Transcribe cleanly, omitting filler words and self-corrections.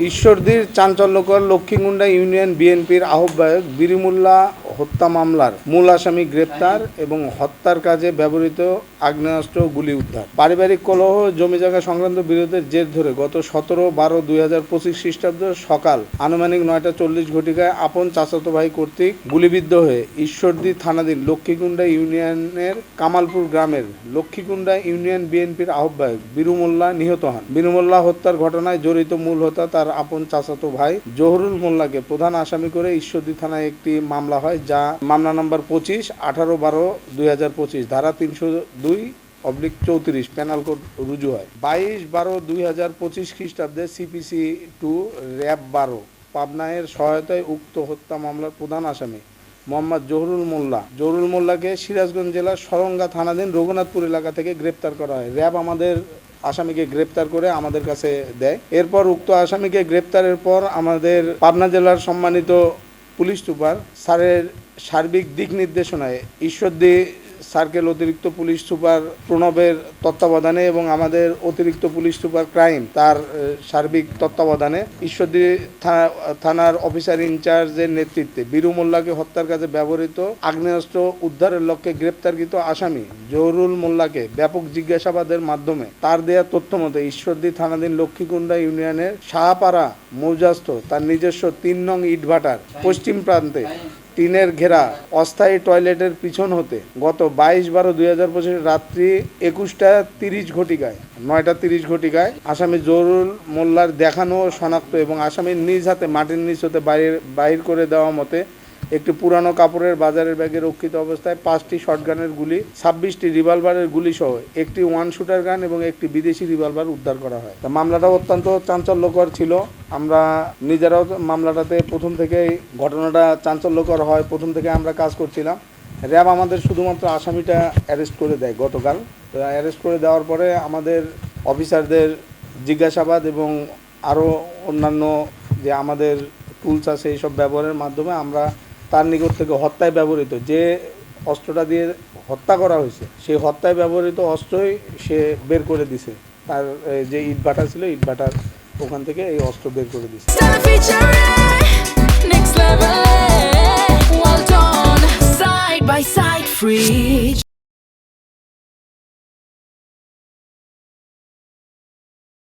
ঈশ্বরদীর চাঞ্চল্যকর লক্ষ্মীকুণ্ডা ইউনিয়ন বিএনপির আহ্বায়ক বিরিমুল্লাহ হত্যা মামলার মূল আসামি গ্রেপ্তার এবং হত্যার কাজে ব্যবহৃত আগ্নেয়াস্ত্র গুলি উদ্ধার। পারিবারিক কলহ জমি জায়গা সংক্রান্ত বিরোধের জের ধরে গত 17/12/2025 খ্রিস্টাব্দ সকাল আনুমানিক 9:40 ঘটিকায় আপন চাচাতো ভাই কর্তৃক গুলিবিদ্ধ হয়ে ঈশ্বরদী থানাধীন লক্ষ্মীকুণ্ডা ইউনিয়নের কামালপুর গ্রামের লক্ষ্মীকুণ্ডা ইউনিয়ন বিএনপির আহ্বায়ক বিরুমুল্লাহ নিহত হন। বিরুমুল্লাহ হত্যার ঘটনায় জড়িত মূল হোতা তার আপন চাচাতো ভাই জহুরুল মোল্লাকে প্রধান আসামি করে ঈশ্বরদী থানায় একটি মামলা হয়, যা মামলা নম্বর 25/18/12/2025 ধারা 302/34 পেনাল কোড রুজু হয়। 22/12/2025 খ্রিস্টাব্দে সিপিসি 2 র্যাব 12 পাবনায়ের সহায়তায় উক্ত হত্যা মামলার প্রধান আসামি মোহাম্মদ জহুরুল মোল্লাকে সিরাজগঞ্জ জেলার সরঙ্গা থানাধীন রঘুনাথপুর এলাকা থেকে গ্রেপ্তার করা হয়। র্যাব আমাদের আসামিকে গ্রেপ্তার করে আমাদের কাছে দেয়। এরপর উক্ত আসামিকে গ্রেপ্তারের পর আমাদের পাবনা জেলার সম্মানিত পুলিশ সুপার স্যারের সার্বিক দিক নির্দেশনায় ঈশ্বরদী সার্কেল অতিরিক্ত পুলিশ সুপার প্রণবের তত্ত্বাবধানে এবং আমাদের অতিরিক্ত পুলিশ সুপার ক্রাইম তার সার্বিক তত্ত্বাবধানে ঈশ্বরদী থানার অফিসার ইনচার্জের নেতৃত্বে বিরুমুল্লাহকে হত্যার কাজে ব্যবহৃত আগ্নেয়াস্ত্র উদ্ধারের লক্ষ্যে গ্রেপ্তারকৃত আসামি জহুরুল মোল্লাকে ব্যাপক জিজ্ঞাসাবাদের মাধ্যমে তার দেয়া তথ্য মতে ঈশ্বরদী থানাধীন লক্ষ্মীকুণ্ডা ইউনিয়নের শাহপাড়া মৌজাস্থ তার নিজস্ব 3 নং ইটভাটার পশ্চিম প্রান্তে টিনের ঘেরা অস্থায়ী টয়লেটের পিছন হতে গত 22/12/2025 রাত্রি 21:30 ঘটিকায় 9:30 ঘটিকায় আসামি জহুরুল মোল্লার দেখানো শনাক্ত এবং আসামির নিজ হাতে মাটির নিচ হতে বাহির করে দেওয়া মতে একটি পুরানো কাপড়ের বাজারের ব্যাগে রক্ষিত অবস্থায় 5টি শটগানের গুলি, 26টি রিভলভারের গুলি সহ একটি 1 শুটার গান এবং একটি বিদেশি রিভলভার উদ্ধার করা হয়। মামলাটা অত্যন্ত চাঞ্চল্যকর ছিল। আমরা নিজেরাও মামলাটাতে প্রথম থেকেই ঘটনাটা চাঞ্চল্যকর হয়, প্রথম থেকে আমরা কাজ করছিলাম। র্যাব আমাদের শুধুমাত্র আসামিটা অ্যারেস্ট করে দেয় গতকাল। অ্যারেস্ট করে দেওয়ার পরে আমাদের অফিসারদের জিজ্ঞাসাবাদ এবং আরও অন্যান্য যে আমাদের টুলস আছে এইসব ব্যবহারের মাধ্যমে আমরা তার নিকট থেকে হত্যায় ব্যবহৃত যে অস্ত্রটা দিয়ে হত্যা করা হয়েছে সেই হত্যায় ব্যবহৃত অস্ত্রই সে বের করে দিছে। তার যে ইটভাটা ছিল ইটভাটার ওখান থেকে এই অস্ত্র বের করে দিছে।